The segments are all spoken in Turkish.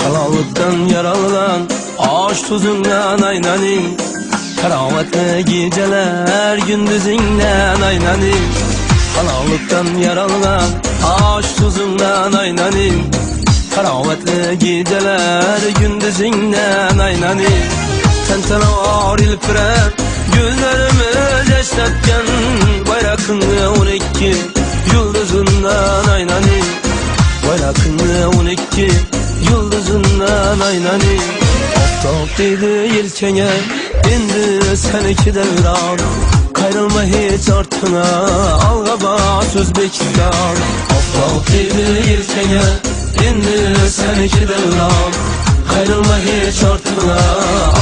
Halollikdan yaralgan osh tuzingdan aynaning, karomatli geceler gündüzingden aynaning. Halollikdan yaralgan osh tuzingdan aynaning, karomatli geceler gündüzingden aynaning. Tantanor ilpirab gözlerimiz yaşlatgan bayrakını 12 yıldızından aynaning, bayrakını 12 yıldızından aynaning. Oftob deydi yelkenge endi seniki devran, kayrılma hiç ortuna alga bas Özbekistan. Oftob deydi yelkenge endi seniki devran, kayrılma hiç ortuna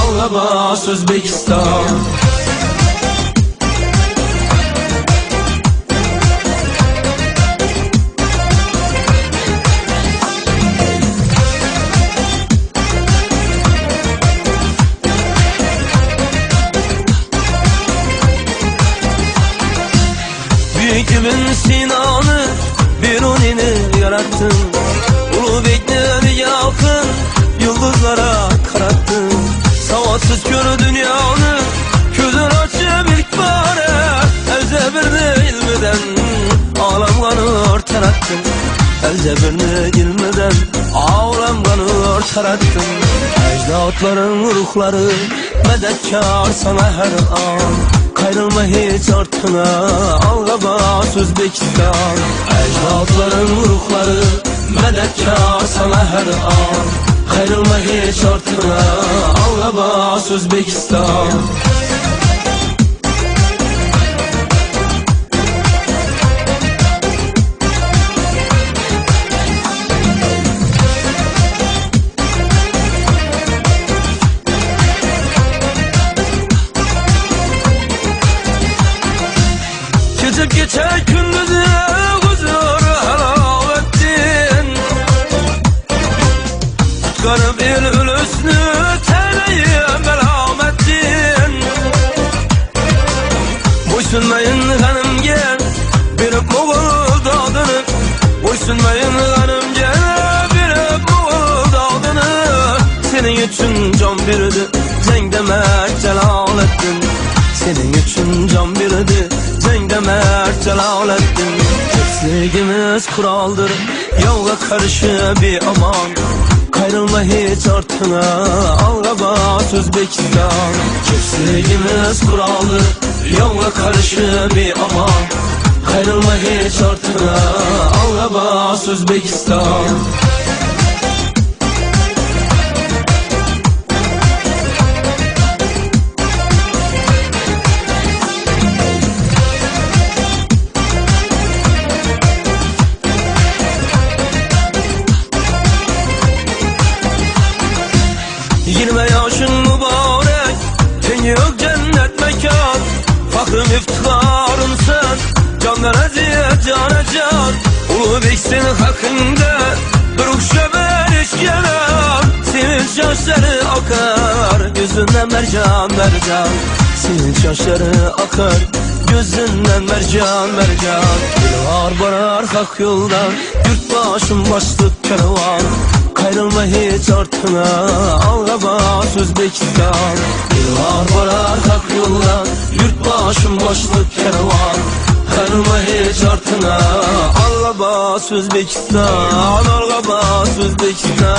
alga bas Özbekistan. Büyük İbn Sina'nı, Biruni'ni yarattın, Ulu Bekleri yakın yıldızlara karattın. Savatsız kör dünyanı gözün açıp ilk bari Elzebirni ilmiden ağlam kanı ortarattın, Elzebirni ilmiden ağlam kanı ortarattın. Ecdatların ruhları medetkar sana her an, kayrılma hiç ortuna alga bas Özbekistan. Ecdatların ruhları medetkar sana her an, kayrılma hiç ortuna alga bas Özbekistan. Geçip geçer gündüzü huzur halavettin, tutkarıp el ölüsünü teneyi merhamettin. Boysunmayın hanım gel birip Moğol dağdını, boysunmayın hanım gel birip Moğol dağdını. Senin için can birdi cenk demek Celalettin, senin için can birdi cenk demek Celalettin. Sevgimiz kuraldır yolga karşı bir aman, kayrılma hiç ortuna alga bas Özbekistan. Sevgimiz kuraldır yolga karşı bir aman, kayrılma hiç ortuna alga bas Özbekistan. Yirmi yaşın mübarek, ten yok cennet mekan, fakrım iftiharım sen, candan eziyet cana can. Ulu Bek senin hakkında bir ukşaber işkeler, sevinç yaşları akar gözünden mercan mercan, sevinç yaşları akar gözünden mercan mercan. Bir var barar hak yoldan, yurt başım başlık kervan, kayrılma hiç ortuna alga bas Özbekistan. Bir var barar hak yoldan, yurt başım başlık kervan, kayrılma hiç ortuna alga bas Özbekistan, alga bas Özbekistan.